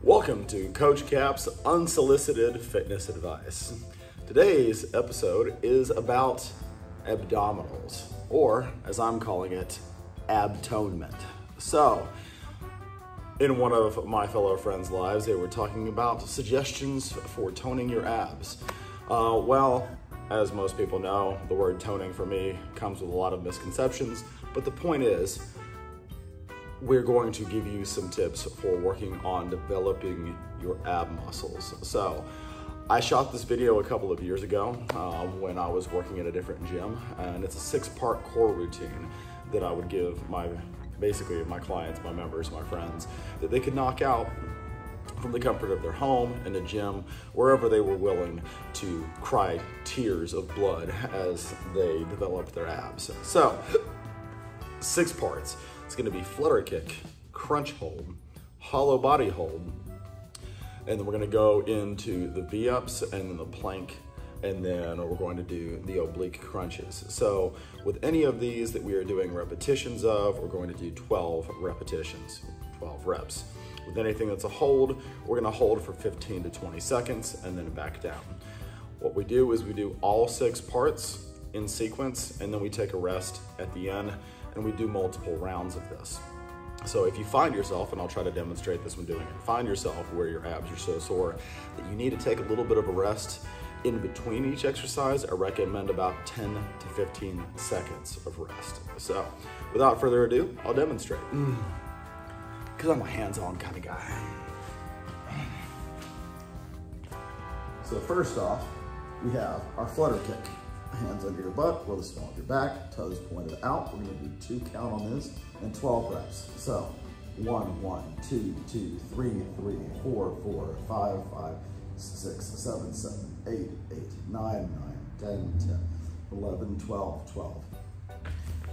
Welcome to Coach Cap's Unsolicited Fitness Advice. Today's episode is about abdominals, or as I'm calling it, ABtonemenf. So, in one of my fellow friends' lives, they were talking about suggestions for toning your abs. Well, as most people know, the word toning for me comes with a lot of misconceptions, but the point is, we're going to give you some tips for working on developing your ab muscles. So, I shot this video a couple of years ago when I was working at a different gym, and it's a 6-part core routine that I would give basically my clients, my members, my friends, that they could knock out from the comfort of their home, in a gym, wherever they were willing to cry tears of blood as they developed their abs. So, 6 parts. It's gonna be flutter kick, crunch hold, hollow body hold, and then we're gonna go into the V-ups and then the plank, and then we're going to do the oblique crunches. So with any of these that we are doing repetitions of, we're going to do 12 repetitions, 12 reps. With anything that's a hold, we're gonna hold for 15 to 20 seconds and then back down. What we do is we do all 6 parts in sequence, and then we take a rest at the end, and we do multiple rounds of this. So if you find yourself, and I'll try to demonstrate this when doing it, find yourself where your abs are so sore that you need to take a little bit of a rest in between each exercise, I recommend about 10 to 15 seconds of rest. So without further ado, I'll demonstrate. Because I'm a hands-on kind of guy. So first off, we have our flutter kick. Hands under your butt, or the small of your back, toes pointed out. We're gonna do 2 count on this and 12 reps. So 1, 1, 2, 2, 3, 3, 4, 4, 5, 5, 6, 7, 7, 8, 8, 9, 9, 10, 10, 11, 12, 12.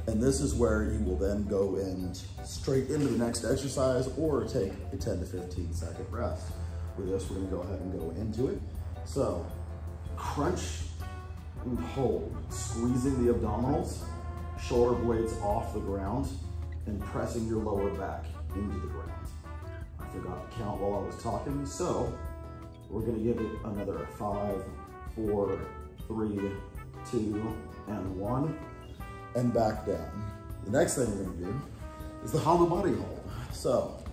And this is where you will then go in straight into the next exercise or take a 10 to 15 second rest. With this, we're gonna go ahead and go into it. So crunch and hold, squeezing the abdominals, shoulder blades off the ground, and pressing your lower back into the ground. I forgot to count while I was talking, so we're gonna give it another 5, 4, 3, 2, and 1, and back down. The next thing we're gonna do is the hollow body hold. So,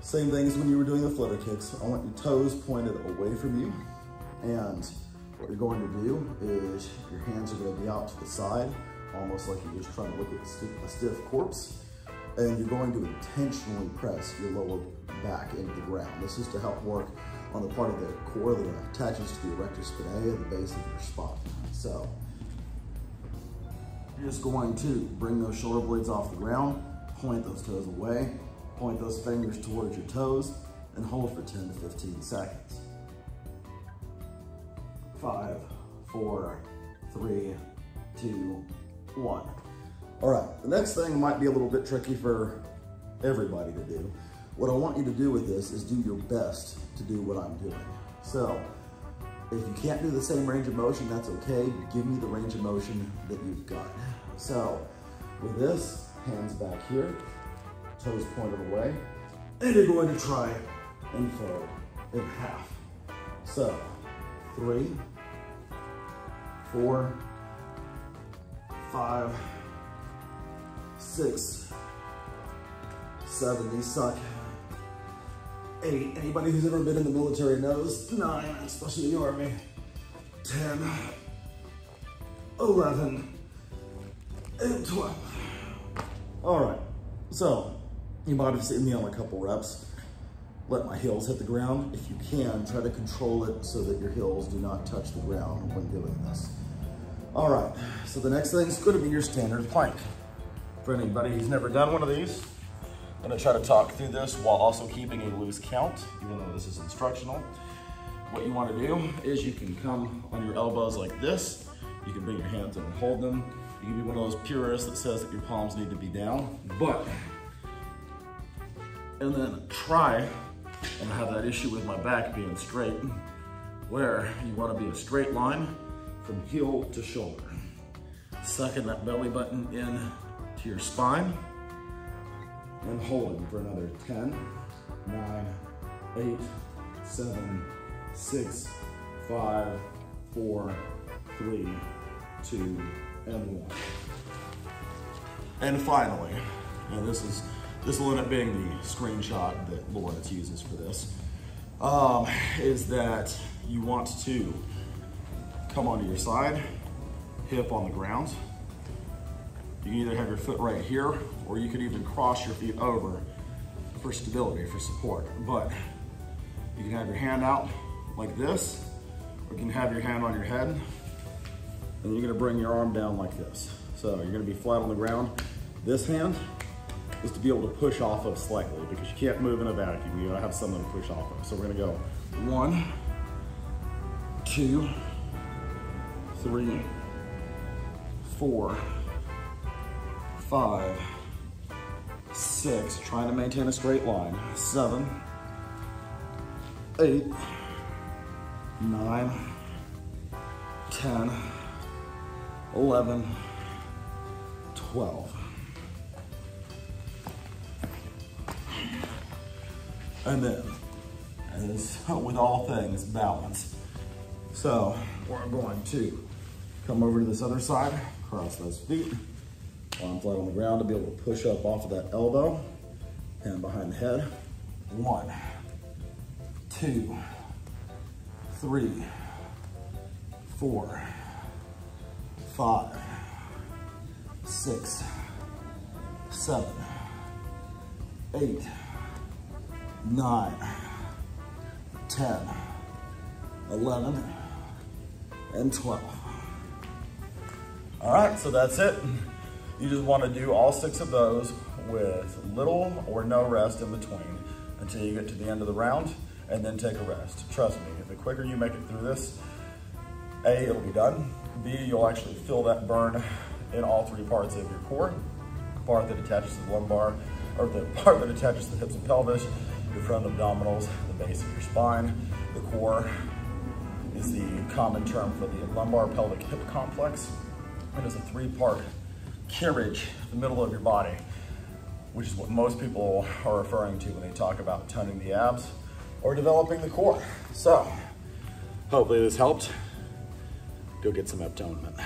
same thing as when you were doing the flutter kicks. I want your toes pointed away from you, and what you're going to do is your hands are going to be out to the side, almost like you're just trying to look at a stiff corpse, and you're going to intentionally press your lower back into the ground. This is to help work on the part of the core that attaches to the erector spinae at the base of your spine. So you're just going to bring those shoulder blades off the ground, point those toes away, point those fingers towards your toes, and hold for 10 to 15 seconds. 5, 4, 3, 2, 1. All right, the next thing might be a little bit tricky for everybody to do. What I want you to do with this is do your best to do what I'm doing. So, if you can't do the same range of motion, that's okay. Give me the range of motion that you've got. So, with this, hands back here, toes pointed away, and you're going to try and fold in half. So, 3, 4, 5, 6, 7, these suck. 8, anybody who's ever been in the military knows. 9, especially the Army. 10, 11, and 12. All right, so you might have seen me on a couple reps. Let my heels hit the ground. If you can, try to control it so that your heels do not touch the ground when doing this. All right, so the next thing is gonna be your standard plank. For anybody who's never done one of these, I'm gonna try to talk through this while also keeping a loose count, even though this is instructional. What you wanna do is you can come on your elbows like this. You can bring your hands in and hold them. You can be one of those purists that says that your palms need to be down, and then try and have that issue with my back being straight, where you wanna be a straight line from heel to shoulder. Sucking that belly button in to your spine and holding for another 10, 9, 8, 7, 6, 5, 4, 3, 2, and 1. And finally, and this will end up being the screenshot that Lawrence uses for this, is that you want to come onto your side, hip on the ground. You can either have your foot right here, or you could even cross your feet over for stability, for support. But you can have your hand out like this, or you can have your hand on your head, and you're gonna bring your arm down like this. So you're gonna be flat on the ground. This hand is to be able to push off of slightly, because you can't move in a vacuum. You gotta have something to push off of. So we're gonna go 1, 2, 3, 4, 5, 6, trying to maintain a straight line, 7, 8, 9, 10, 11, 12. And then, as with all things, balance. So we're going to come over to this other side, cross those feet, arm flat on the ground to be able to push up off of that elbow, hand behind the head. 1, 2, 3, 4, 5, 6, 7, 8, 9, 10, 11, and 12. All right, so that's it. You just want to do all 6 of those with little or no rest in between until you get to the end of the round, and then take a rest. Trust me, the quicker you make it through this, A, it'll be done. B, you'll actually feel that burn in all 3 parts of your core. The part that attaches to the lumbar, or the part that attaches to the hips and pelvis, your front abdominals, the base of your spine. The core is the common term for the lumbar pelvic hip complex. It is a 3-part carriage in the middle of your body, which is what most people are referring to when they talk about toning the abs or developing the core. So, hopefully this helped. Go get some ABtonemenf.